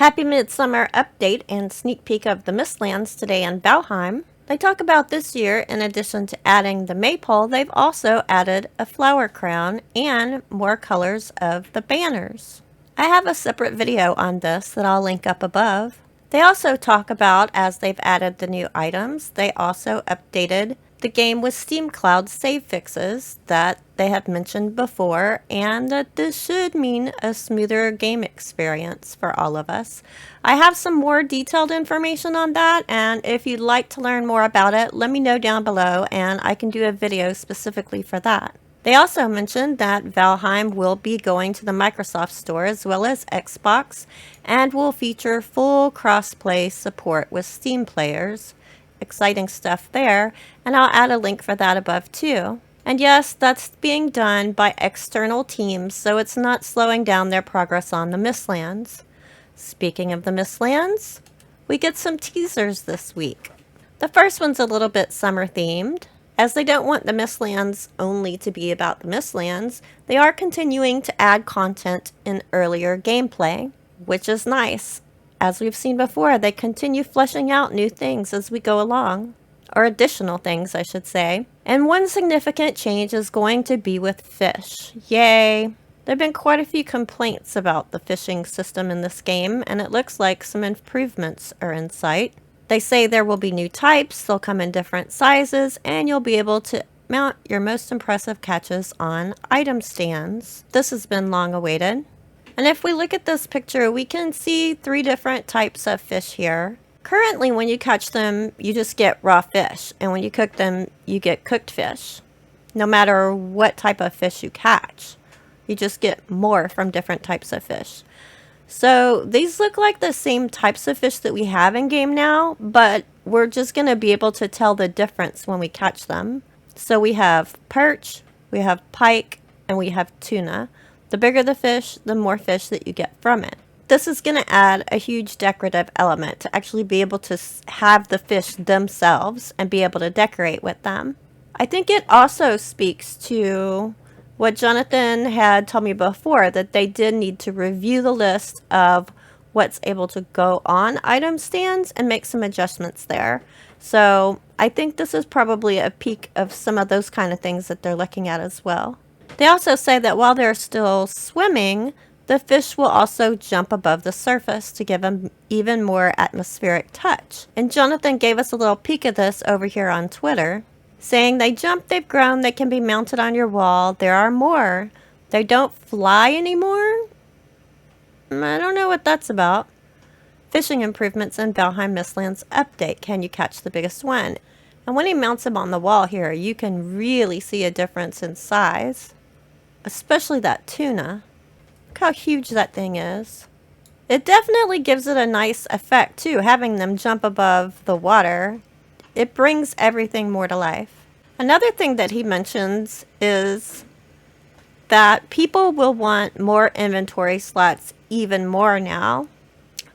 Happy Midsummer update and sneak peek of the Mistlands today in Valheim. They talk about this year, in addition to adding the maypole, they've also added a flower crown and more colors of the banners. I have a separate video on this that I'll link up above. They also talk about, as they've added the new items, they also updated the game with Steam Cloud save fixes that they have mentioned before, and that this should mean a smoother game experience for all of us. I have some more detailed information on that, and if you'd like to learn more about it, let me know down below and I can do a video specifically for that. They also mentioned that Valheim will be going to the Microsoft Store as well as Xbox and will feature full cross-play support with Steam players. Exciting stuff there, and I'll add a link for that above too. And yes, that's being done by external teams, so it's not slowing down their progress on the Mistlands. Speaking of the Mistlands, we get some teasers this week. The first one's a little bit summer themed. As they don't want the Mistlands only to be about the Mistlands, they are continuing to add content in earlier gameplay, which is nice. As we've seen before, they continue fleshing out new things as we go along. Or additional things, I should say. And one significant change is going to be with fish. Yay! There have been quite a few complaints about the fishing system in this game, and it looks like some improvements are in sight. They say there will be new types, they'll come in different sizes, and you'll be able to mount your most impressive catches on item stands. This has been long awaited. And if we look at this picture, we can see 3 different types of fish here. Currently, when you catch them, you just get raw fish. And when you cook them, you get cooked fish. No matter what type of fish you catch, you just get more from different types of fish. So these look like the same types of fish that we have in game now, but we're just going to be able to tell the difference when we catch them. So we have perch, we have pike, and we have tuna. The bigger the fish, the more fish that you get from it. This is going to add a huge decorative element to actually be able to have the fish themselves and be able to decorate with them. I think it also speaks to what Jonathan had told me before, that they did need to review the list of what's able to go on item stands and make some adjustments there. So I think this is probably a peek of some of those kind of things that they're looking at as well. They also say that while they're still swimming, the fish will also jump above the surface to give them even more atmospheric touch. And Jonathan gave us a little peek of this over here on Twitter, saying they jump, they've grown, they can be mounted on your wall. There are more. They don't fly anymore? I don't know what that's about. Fishing improvements in Valheim Mistlands update. Can you catch the biggest one? And when he mounts them on the wall here, you can really see a difference in size. Especially that tuna. Look how huge that thing is. It definitely gives it a nice effect too, having them jump above the water. It brings everything more to life. Another thing that he mentions is that people will want more inventory slots even more now.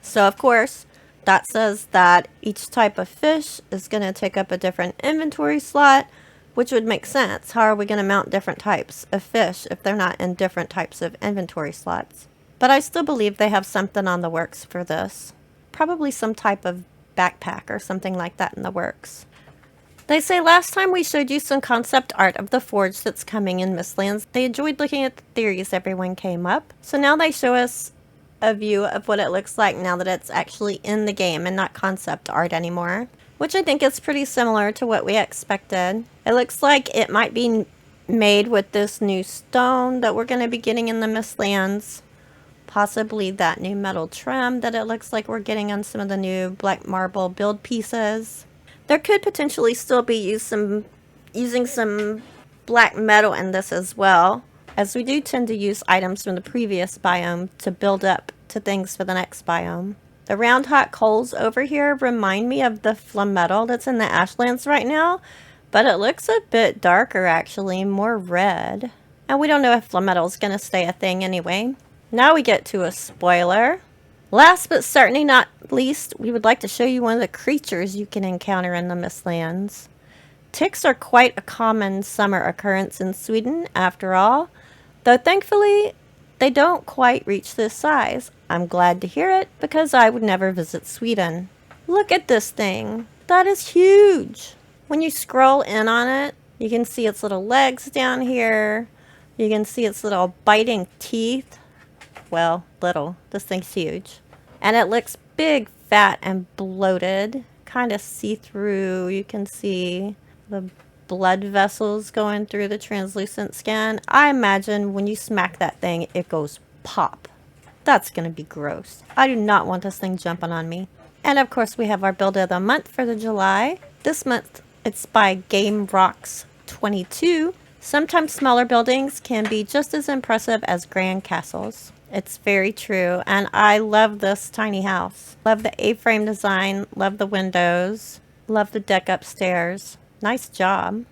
So of course, that says that each type of fish is going to take up a different inventory slot, which would make sense. How are we going to mount different types of fish if they're not in different types of inventory slots? But I still believe they have something on the works for this. Probably some type of backpack or something like that in the works. They say last time we showed you some concept art of the forge that's coming in Mistlands. They enjoyed looking at the theories everyone came up. So now they show us a view of what it looks like now that it's actually in the game and not concept art anymore, which I think is pretty similar to what we expected. It looks like it might be made with this new stone that we're going to be getting in the Mistlands. Possibly that new metal trim that it looks like we're getting on some of the new black marble build pieces. There could potentially still be using some black metal in this as well, as we do tend to use items from the previous biome to build up to things for the next biome. The round hot coals over here remind me of the flame metal that's in the Ashlands right now, but it looks a bit darker actually, more red. And we don't know if flame metal is going to stay a thing anyway. Now we get to a spoiler. Last but certainly not least, we would like to show you one of the creatures you can encounter in the Mistlands. Ticks are quite a common summer occurrence in Sweden, after all, though thankfully They don't quite reach this size. I'm glad to hear it because I would never visit Sweden. Look at this thing. That is huge. When you scroll in on it, you can see its little legs down here. You can see its little biting teeth. Well, little. This thing's huge. And it looks big, fat, and bloated. Kind of see-through. You can see the blood vessels going through the translucent skin. I imagine when you smack that thing, it goes pop. That's going to be gross. I do not want this thing jumping on me. And of course, we have our build of the month for the July. This month, it's by Game Rocks 22. Sometimes smaller buildings can be just as impressive as grand castles. It's very true, and I love this tiny house. Love the A-frame design, love the windows, love the deck upstairs. Nice job.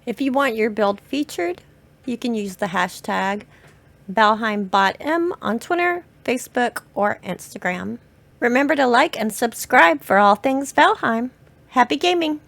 If you want your build featured, you can use the hashtag ValheimBotM on Twitter, Facebook, or Instagram. Remember to like and subscribe for all things Valheim. Happy gaming!